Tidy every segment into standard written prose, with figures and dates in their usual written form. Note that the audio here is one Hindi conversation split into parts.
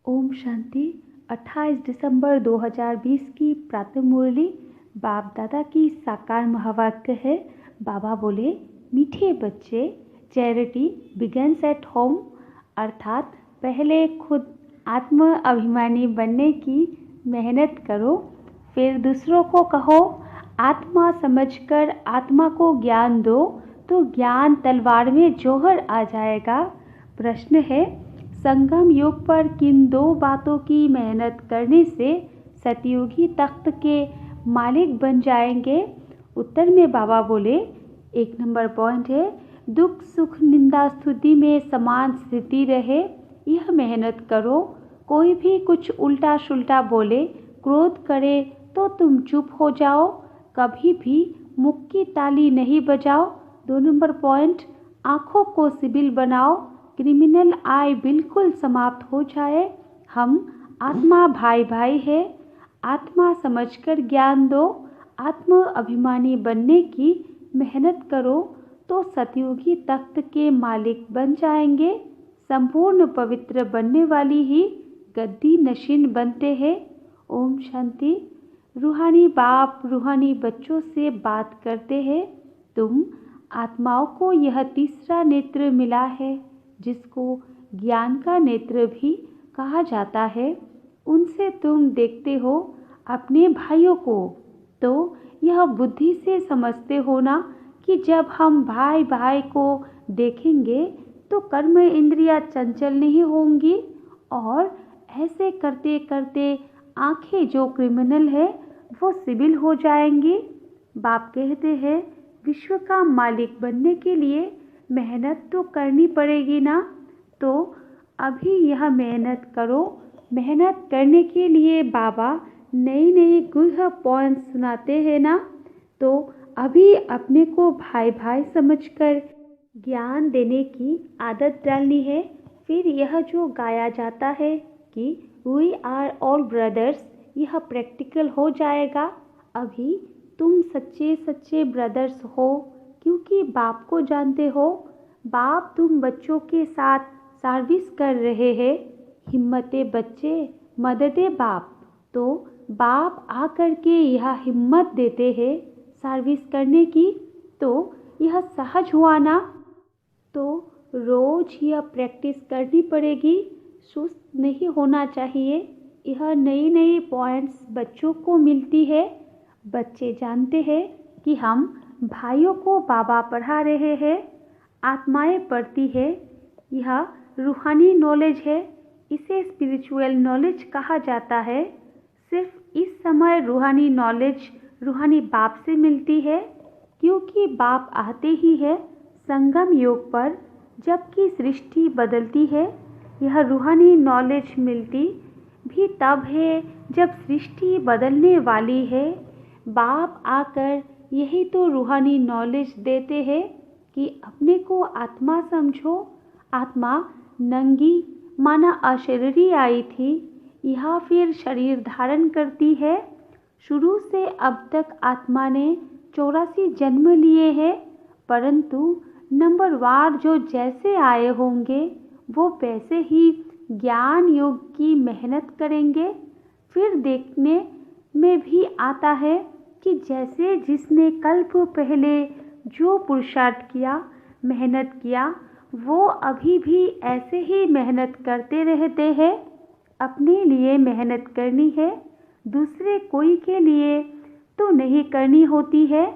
ओम शांति। 28 दिसंबर 2020 की प्रातः मुरली बाप दादा की साकार महावाक्य है। बाबा बोले, मीठे बच्चे, चैरिटी बिगन्स एट होम, अर्थात पहले खुद आत्म अभिमानी बनने की मेहनत करो, फिर दूसरों को कहो। आत्मा समझकर आत्मा को ज्ञान दो तो ज्ञान तलवार में जौहर आ जाएगा। प्रश्न है, संगम युग पर किन दो बातों की मेहनत करने से सतयुगी तख्त के मालिक बन जाएंगे? उत्तर में बाबा बोले, 1 नंबर पॉइंट है, दुख सुख निंदा स्तुति में समान स्थिति रहे, यह मेहनत करो। कोई भी कुछ उल्टा सुल्टा बोले, क्रोध करे तो तुम चुप हो जाओ, कभी भी मुख की ताली नहीं बजाओ। 2 नंबर पॉइंट, आंखों को सिबिल बनाओ, क्रिमिनल आय बिल्कुल समाप्त हो जाए। हम आत्मा भाई भाई है, आत्मा समझकर ज्ञान दो। आत्म अभिमानी बनने की मेहनत करो तो सतयुगी तख्त के मालिक बन जाएंगे। संपूर्ण पवित्र बनने वाली ही गद्दी नशीन बनते हैं। ओम शांति। रूहानी बाप रूहानी बच्चों से बात करते हैं। तुम आत्माओं को यह तीसरा नेत्र मिला है, जिसको ज्ञान का नेत्र भी कहा जाता है। उनसे तुम देखते हो अपने भाइयों को, तो यह बुद्धि से समझते हो ना कि जब हम भाई भाई को देखेंगे तो कर्म इंद्रियां चंचल नहीं होंगी, और ऐसे करते करते आंखें जो क्रिमिनल है वो सिविल हो जाएंगी। बाप कहते हैं, विश्व का मालिक बनने के लिए मेहनत तो करनी पड़ेगी ना, तो अभी यह मेहनत करो। मेहनत करने के लिए बाबा नई नई गुह पॉइंट सुनाते हैं ना, तो अभी अपने को भाई भाई समझकर ज्ञान देने की आदत डालनी है। फिर यह जो गाया जाता है कि वी आर ऑल ब्रदर्स, यह प्रैक्टिकल हो जाएगा। अभी तुम सच्चे सच्चे ब्रदर्स हो, क्योंकि बाप को जानते हो। बाप तुम बच्चों के साथ सर्विस कर रहे हैं। हिम्मते बच्चे, मददे बाप। तो बाप आकर के यह हिम्मत देते हैं सर्विस करने की, तो यह सहज हुआ ना। तो रोज यह प्रैक्टिस करनी पड़ेगी, सुस्त नहीं होना चाहिए। यह नई नई पॉइंट्स बच्चों को मिलती है। बच्चे जानते हैं कि हम भाइयों को बाबा पढ़ा रहे हैं, आत्माएं पढ़ती है। यह रूहानी नॉलेज है, इसे स्पिरिचुअल नॉलेज कहा जाता है। सिर्फ इस समय रूहानी नॉलेज रूहानी बाप से मिलती है, क्योंकि बाप आते ही है संगम योग पर, जबकि सृष्टि बदलती है। यह रूहानी नॉलेज मिलती भी तब है जब सृष्टि बदलने वाली है। बाप आकर यही तो रूहानी नॉलेज देते हैं कि अपने को आत्मा समझो। आत्मा नंगी माना अशरीरी आई थी, यह फिर शरीर धारण करती है। शुरू से अब तक आत्मा ने 84 जन्म लिए हैं, परंतु नंबरवार जो जैसे आए होंगे वो वैसे ही ज्ञान योग की मेहनत करेंगे। फिर देखने में भी आता है कि जैसे जिसने कल्प पहले जो पुरुषार्थ किया, मेहनत किया, वो अभी भी ऐसे ही मेहनत करते रहते हैं। अपने लिए मेहनत करनी है, दूसरे कोई के लिए तो नहीं करनी होती है।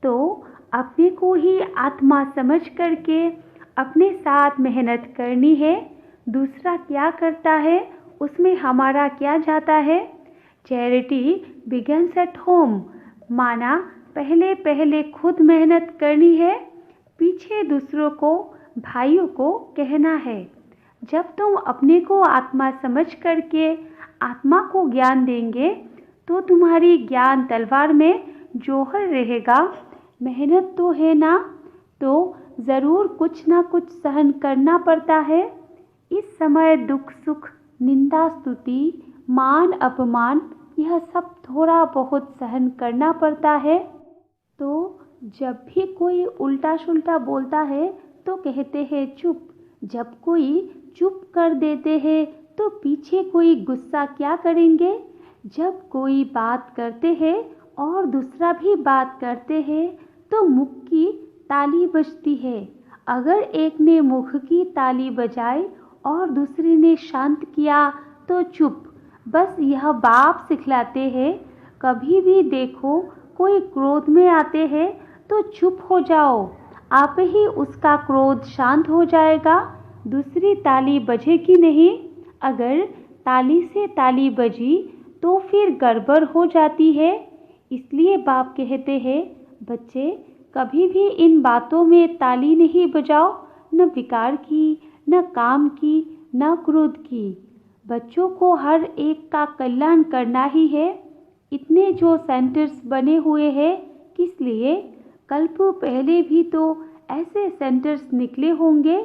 तो अपने को ही आत्मा समझ करके अपने साथ मेहनत करनी है। दूसरा क्या करता है उसमें हमारा क्या जाता है। चैरिटी बिगन्स एट होम, माना पहले पहले खुद मेहनत करनी है, पीछे दूसरों को भाइयों को कहना है। जब तुम अपने को आत्मा समझ करके आत्मा को ज्ञान देंगे तो तुम्हारी ज्ञान तलवार में जौहर रहेगा। मेहनत तो है ना, तो ज़रूर कुछ ना कुछ सहन करना पड़ता है। इस समय दुख सुख निंदा स्तुति मान अपमान यह सब थोड़ा बहुत सहन करना पड़ता है। तो जब भी कोई उल्टा सुल्टा बोलता है तो कहते हैं चुप। जब कोई चुप कर देते हैं तो पीछे कोई गुस्सा क्या करेंगे। जब कोई बात करते हैं और दूसरा भी बात करते हैं तो मुख की ताली बजती है। अगर एक ने मुख की ताली बजाई और दूसरे ने शांत किया तो चुप। बस यह बाप सिखलाते हैं। कभी भी देखो कोई क्रोध में आते हैं तो चुप हो जाओ, आप ही उसका क्रोध शांत हो जाएगा। दूसरी ताली बजेगी नहीं। अगर ताली से ताली बजी तो फिर गड़बड़ हो जाती है। इसलिए बाप कहते हैं, बच्चे कभी भी इन बातों में ताली नहीं बजाओ, न विकार की, न काम की, न क्रोध की। बच्चों को हर एक का कल्याण करना ही है। इतने जो सेंटर्स बने हुए हैं किस लिए? कल्प पहले भी तो ऐसे सेंटर्स निकले होंगे।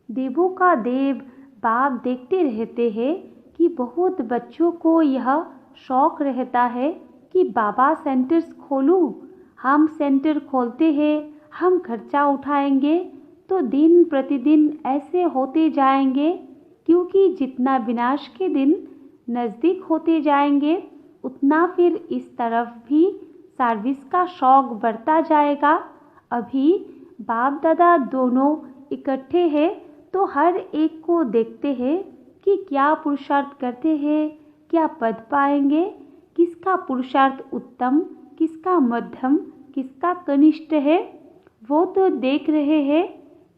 देवों का देव बाप देखते रहते हैं कि बहुत बच्चों को यह शौक रहता है कि बाबा सेंटर्स खोलूं। हम सेंटर खोलते हैं, हम खर्चा उठाएंगे तो दिन प्रतिदिन ऐसे होते जाएंगे, क्योंकि जितना विनाश के दिन नज़दीक होते जाएंगे उतना फिर इस तरफ भी सर्विस का शौक बढ़ता जाएगा। अभी बाप दादा दोनों इकट्ठे हैं तो हर एक को देखते हैं कि क्या पुरुषार्थ करते हैं, क्या पद पाएंगे, किसका पुरुषार्थ उत्तम, किसका मध्यम, किसका कनिष्ठ है, वो तो देख रहे हैं।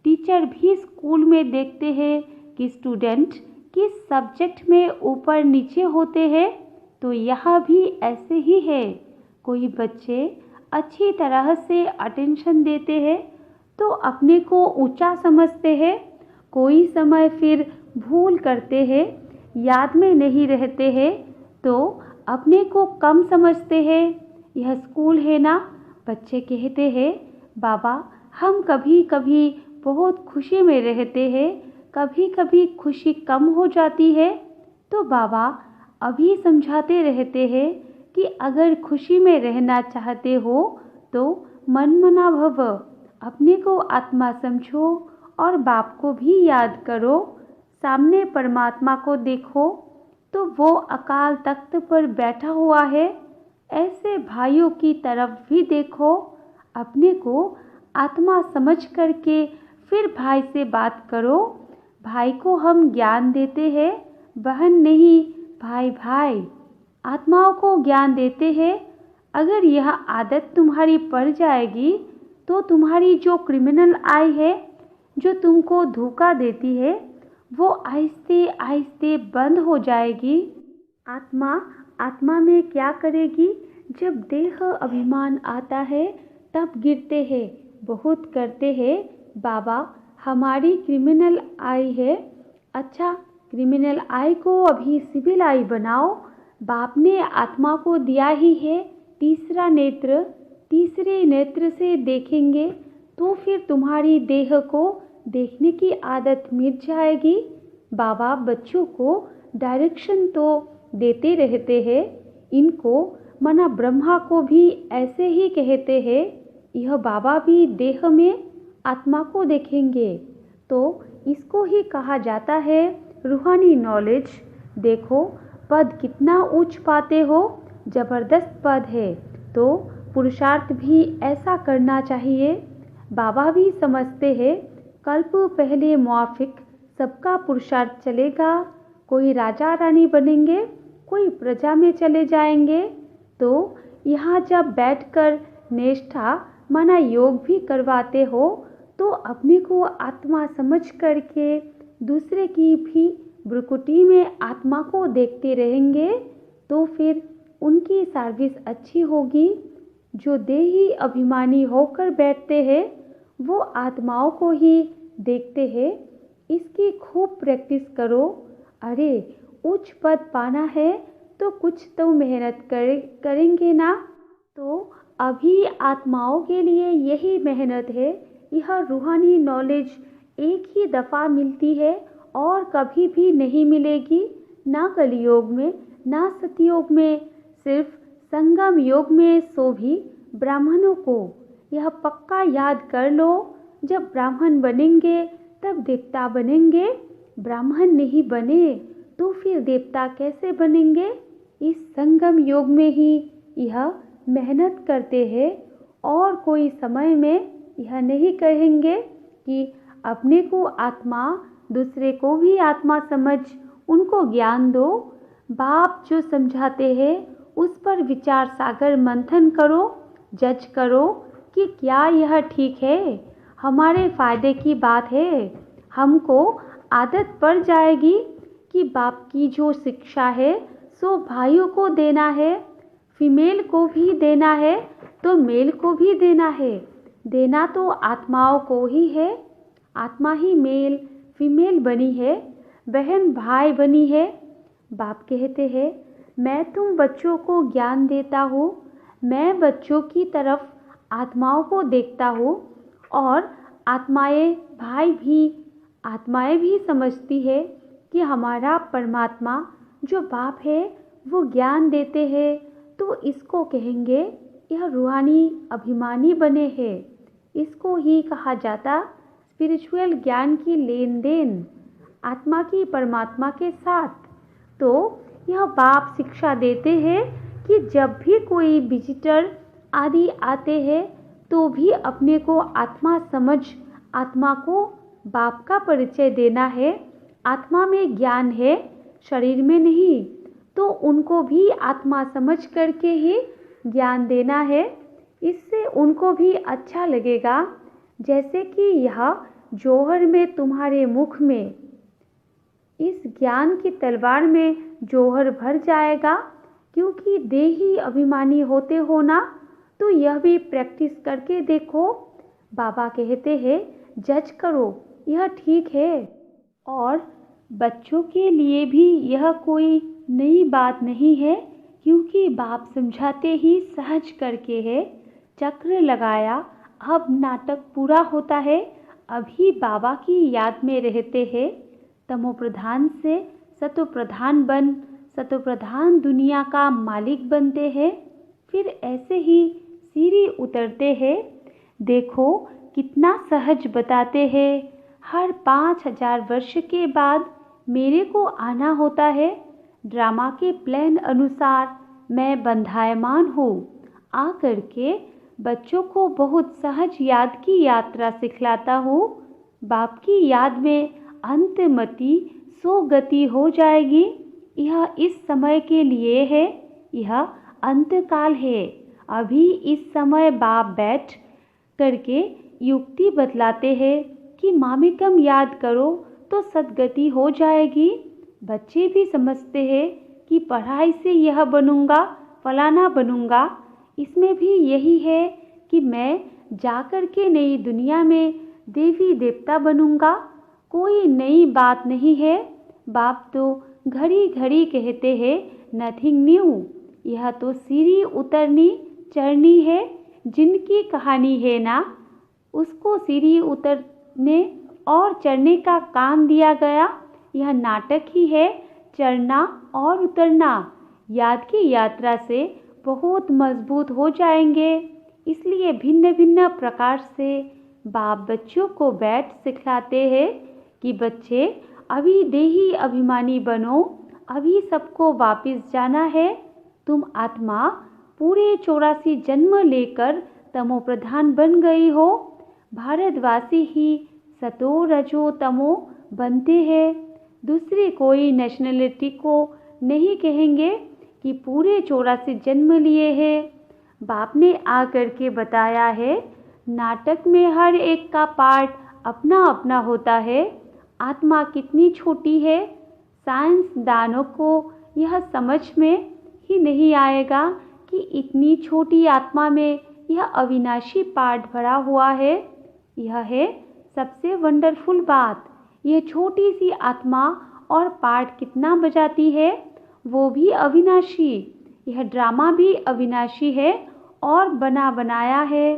टीचर भी स्कूल में देखते हैं कि स्टूडेंट किस सब्जेक्ट में ऊपर नीचे होते हैं। तो यहाँ भी ऐसे ही है। कोई बच्चे अच्छी तरह से अटेंशन देते हैं तो अपने को ऊंचा समझते हैं। कोई समय फिर भूल करते हैं, याद में नहीं रहते हैं तो अपने को कम समझते हैं। यह स्कूल है ना। बच्चे कहते हैं, बाबा हम कभी कभी बहुत खुशी में रहते हैं, कभी कभी खुशी कम हो जाती है। तो बाबा अभी समझाते रहते हैं कि अगर खुशी में रहना चाहते हो तो मन मना भव, अपने को आत्मा समझो और बाप को भी याद करो। सामने परमात्मा को देखो तो वो अकाल तख्त पर बैठा हुआ है। ऐसे भाइयों की तरफ भी देखो। अपने को आत्मा समझ करके फिर भाई से बात करो। भाई को हम ज्ञान देते हैं, बहन नहीं, भाई भाई आत्माओं को ज्ञान देते हैं। अगर यह आदत तुम्हारी पड़ जाएगी तो तुम्हारी जो क्रिमिनल आई है, जो तुमको धोखा देती है, वो आहिस्ते आहिस्ते बंद हो जाएगी। आत्मा में क्या करेगी? जब देह अभिमान आता है तब गिरते हैं, बहुत करते हैं। बाबा हमारी क्रिमिनल आई है। अच्छा, क्रिमिनल आई को अभी सिविल आई बनाओ। बाप ने आत्मा को दिया ही है तीसरा नेत्र। तीसरे नेत्र से देखेंगे तो फिर तुम्हारी देह को देखने की आदत मिट जाएगी। बाबा बच्चों को डायरेक्शन तो देते रहते हैं। इनको मना ब्रह्मा को भी ऐसे ही कहते हैं। यह बाबा भी देह में आत्मा को देखेंगे तो इसको ही कहा जाता है रूहानी नॉलेज। देखो पद कितना ऊंच पाते हो, ज़बरदस्त पद है। तो पुरुषार्थ भी ऐसा करना चाहिए। बाबा भी समझते हैं कल्प पहले मुआफिक सबका पुरुषार्थ चलेगा। कोई राजा रानी बनेंगे, कोई प्रजा में चले जाएंगे। तो यहाँ जब बैठकर निष्ठा माना योग भी करवाते हो तो अपने को आत्मा समझ करके दूसरे की भी भ्रुकुटी में आत्मा को देखते रहेंगे तो फिर उनकी सर्विस अच्छी होगी। जो देही अभिमानी होकर बैठते हैं वो आत्माओं को ही देखते हैं। इसकी खूब प्रैक्टिस करो। अरे उच्च पद पाना है तो कुछ तो मेहनत करेंगे ना। तो अभी आत्माओं के लिए यही मेहनत है। यह रूहानी नॉलेज एक ही दफ़ा मिलती है और कभी भी नहीं मिलेगी, ना कलयुग में ना सतयुग में, सिर्फ संगम योग में। सो भी ब्राह्मणों को यह पक्का याद कर लो, जब ब्राह्मण बनेंगे तब देवता बनेंगे। ब्राह्मण नहीं बने तो फिर देवता कैसे बनेंगे? इस संगम योग में ही यह मेहनत करते हैं और कोई समय में यह नहीं कहेंगे कि अपने को आत्मा, दूसरे को भी आत्मा समझ उनको ज्ञान दो। बाप जो समझाते हैं उस पर विचार सागर मंथन करो, जज करो कि क्या यह ठीक है, हमारे फायदे की बात है। हमको आदत पड़ जाएगी कि बाप की जो शिक्षा है सो भाइयों को देना है, फीमेल को भी देना है तो मेल को भी देना है। देना तो आत्माओं को ही है। आत्मा ही मेल फीमेल बनी है, बहन भाई बनी है। बाप कहते हैं मैं तुम बच्चों को ज्ञान देता हूँ, मैं बच्चों की तरफ आत्माओं को देखता हूँ और आत्माएं भी समझती है कि हमारा परमात्मा जो बाप है वो ज्ञान देते हैं, तो इसको कहेंगे यह रूहानी अभिमानी बने हैं। इसको ही कहा जाता स्पिरिचुअल ज्ञान की लेन देन आत्मा की परमात्मा के साथ। तो यह बाप शिक्षा देते हैं कि जब भी कोई विजिटर आदि आते हैं तो भी अपने को आत्मा समझ आत्मा को बाप का परिचय देना है। आत्मा में ज्ञान है, शरीर में नहीं, तो उनको भी आत्मा समझ करके ही ज्ञान देना है। इससे उनको भी अच्छा लगेगा। जैसे कि यह जौहर में तुम्हारे मुख में इस ज्ञान की तलवार में जौहर भर जाएगा, क्योंकि देही अभिमानी होते हो ना, तो यह भी प्रैक्टिस करके देखो। बाबा कहते हैं जज करो, यह ठीक है। और बच्चों के लिए भी यह कोई नई बात नहीं है, क्योंकि बाप समझाते ही सहज करके है। चक्र लगाया, अब नाटक पूरा होता है। अभी बाबा की याद में रहते हैं। तमो प्रधान से सतो प्रधान बन सतो प्रधान दुनिया का मालिक बनते हैं। फिर ऐसे ही सीढ़ी उतरते हैं। देखो कितना सहज बताते हैं। हर 5000 वर्ष के बाद मेरे को आना होता है। ड्रामा के प्लान अनुसार मैं बंधायमान हूँ। आ करके बच्चों को बहुत सहज याद की यात्रा सिखलाता हूँ। बाप की याद में अंतमति सो गति हो जाएगी। यह इस समय के लिए है, यह अंतकाल है। अभी इस समय बाप बैठ करके युक्ति बतलाते हैं कि मामिकम याद करो तो सद्गति हो जाएगी। बच्चे भी समझते हैं कि पढ़ाई से यह बनूंगा, फलाना बनूंगा। इसमें भी यही है कि मैं जाकर के नई दुनिया में देवी देवता बनूंगा। कोई नई बात नहीं है। बाप तो घड़ी घड़ी कहते हैं नथिंग न्यू। यह तो सीढ़ी उतरनी चढ़नी है। जिनकी कहानी है ना, उसको सीढ़ी उतरने और चढ़ने का काम दिया गया। यह नाटक ही है, चढ़ना और उतरना। याद की यात्रा से बहुत मजबूत हो जाएंगे। इसलिए भिन्न भिन्न प्रकार से बाप बच्चों को बैठ सिखलाते हैं कि बच्चे अभी देही अभिमानी बनो। अभी सबको वापस जाना है। तुम आत्मा पूरे 84 जन्म लेकर तमो प्रधान बन गई हो। भारतवासी ही सतो रजो तमो बनते हैं। दूसरी कोई नेशनलिटी को नहीं कहेंगे कि पूरे 84 जन्म लिए हैं। बाप ने आकर के बताया है नाटक में हर एक का पार्ट अपना अपना होता है। आत्मा कितनी छोटी है, साइंसदानों को यह समझ में ही नहीं आएगा कि इतनी छोटी आत्मा में यह अविनाशी पार्ट भरा हुआ है। यह है सबसे वंडरफुल बात। यह छोटी सी आत्मा और पार्ट कितना बजाती है, वो भी अविनाशी। यह ड्रामा भी अविनाशी है और बना बनाया है।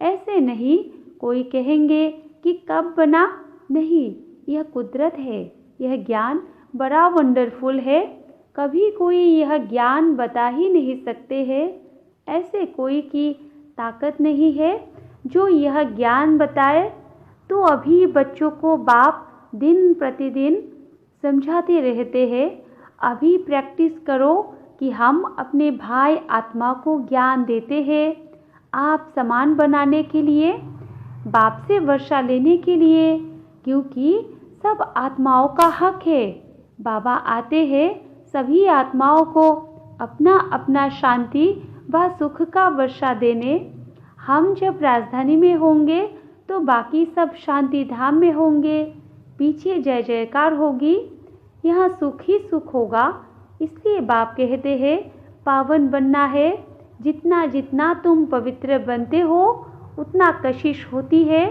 ऐसे नहीं कोई कहेंगे कि कब बना, नहीं, यह कुदरत है। यह ज्ञान बड़ा वंडरफुल है। कभी कोई यह ज्ञान बता ही नहीं सकते हैं। ऐसे कोई की ताकत नहीं है जो यह ज्ञान बताए। तो अभी बच्चों को बाप दिन प्रतिदिन समझाते रहते हैं, अभी प्रैक्टिस करो कि हम अपने भाई आत्मा को ज्ञान देते हैं। आप सामान बनाने के लिए, बाप से वर्षा लेने के लिए, क्योंकि सब आत्माओं का हक है। बाबा आते हैं सभी आत्माओं को अपना अपना शांति व सुख का वर्षा देने। हम जब राजधानी में होंगे तो बाकी सब शांति धाम में होंगे। पीछे जय जयकार होगी, यहाँ सुख ही सुख होगा। इसलिए बाप कहते हैं पावन बनना है। जितना जितना तुम पवित्र बनते हो उतना कशिश होती है।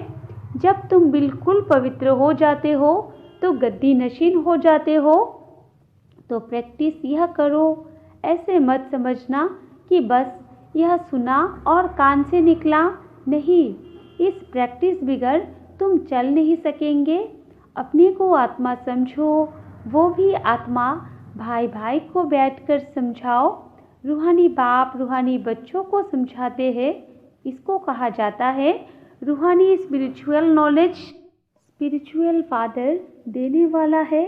जब तुम बिल्कुल पवित्र हो जाते हो तो गद्दी नशीन हो जाते हो। तो प्रैक्टिस यह करो। ऐसे मत समझना कि बस यह सुना और कान से निकला। नहीं, इस प्रैक्टिस बिगड़ तुम चल नहीं सकेंगे। अपने को आत्मा समझो, वो भी आत्मा। भाई भाई को बैठकर समझाओ। रूहानी बाप रूहानी बच्चों को समझाते हैं। इसको कहा जाता है रूहानी स्पिरिचुअल नॉलेज। स्पिरिचुअल फादर देने वाला है।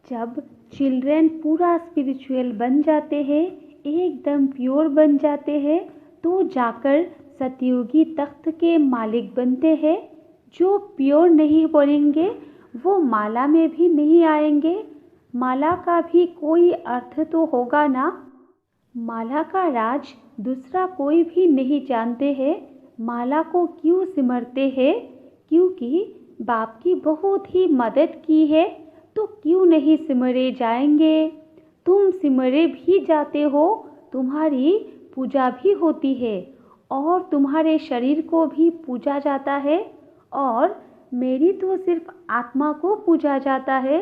जब चिल्ड्रेन पूरा स्पिरिचुअल बन जाते हैं, एकदम प्योर बन जाते हैं, तो जाकर सतयुगी तख्त के मालिक बनते हैं। जो प्योर नहीं बनेंगे वो माला में भी नहीं आएंगे। माला का भी कोई अर्थ तो होगा ना। माला का राज दूसरा कोई भी नहीं जानते हैं। माला को क्यों सिमरते हैं? क्योंकि बाप की बहुत ही मदद की है, तो क्यों नहीं सिमरे जाएंगे। तुम सिमरे भी जाते हो, तुम्हारी पूजा भी होती है और तुम्हारे शरीर को भी पूजा जाता है, और मेरी तो सिर्फ आत्मा को पूजा जाता है।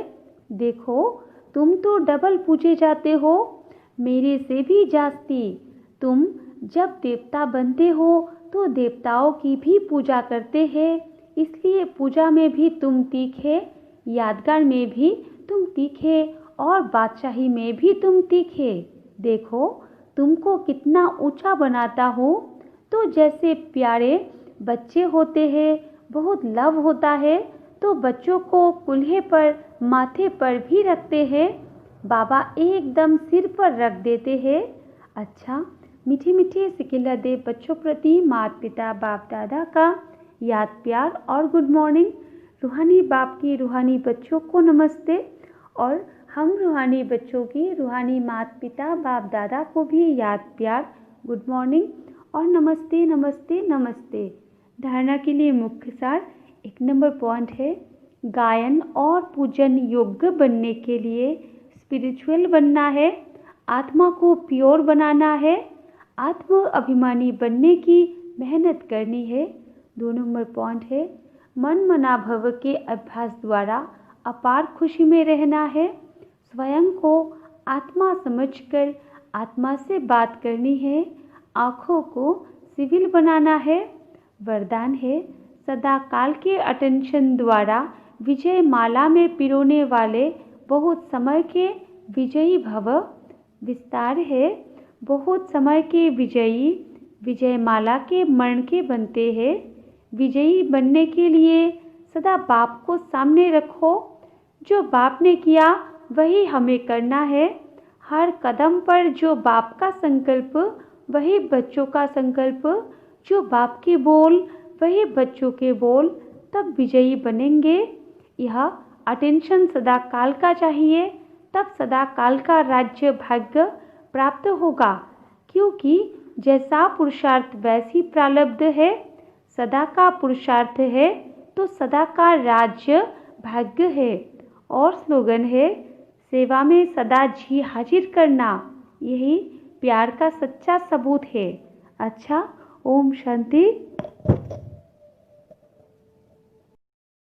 देखो, तुम तो डबल पूजे जाते हो, मेरे से भी जास्ती। तुम जब देवता बनते हो तो देवताओं की भी पूजा करते हैं, इसलिए पूजा में भी तुम तीखे, यादगार में भी तुम तीखे और बादशाही में भी तुम तीखे। देखो, तुमको कितना ऊंचा बनाता हूँ। तो जैसे प्यारे बच्चे होते हैं, बहुत लव होता है, तो बच्चों को कुल्हे पर, माथे पर भी रखते हैं। बाबा एकदम सिर पर रख देते हैं। अच्छा, मीठे मीठे सिकिला देव बच्चों प्रति माता पिता बाप दादा का याद प्यार और गुड मॉर्निंग। रूहानी बाप की रूहानी बच्चों को नमस्ते, और हम रूहानी बच्चों की रूहानी माता पिता बाप दादा को भी याद प्यार, गुड मॉर्निंग और नमस्ते नमस्ते नमस्ते। धारणा के लिए मुख्य सार 1 नंबर पॉइंट है, गायन और पूजन योग्य बनने के लिए स्पिरिचुअल बनना है, आत्मा को प्योर बनाना है, आत्म अभिमानी बनने की मेहनत करनी है। 2 नंबर पॉइंट है, मन मना भव के अभ्यास द्वारा अपार खुशी में रहना है। स्वयं को आत्मा समझकर आत्मा से बात करनी है। आँखों को सिविल बनाना है। वरदान है, सदा काल के अटेंशन द्वारा विजय माला में पिरोने वाले बहुत समय के विजयी भव। विस्तार है, बहुत समय के विजयी विजय माला के मरण के बनते हैं। विजयी बनने के लिए सदा बाप को सामने रखो। जो बाप ने किया वही हमें करना है। हर कदम पर जो बाप का संकल्प वही बच्चों का संकल्प, जो बाप के बोल वही बच्चों के बोल, तब विजयी बनेंगे। यह अटेंशन सदा काल का चाहिए, तब सदा काल का राज्य भाग्य प्राप्त होगा, क्योंकि जैसा पुरुषार्थ वैसी प्रारब्ध है। सदा का पुरुषार्थ है तो सदा का राज्य भाग्य है। और स्लोगन है, सेवा में सदा जी हाजिर करना। यही प्यार का सच्चा सबूत है। अच्छा, ओम शांति।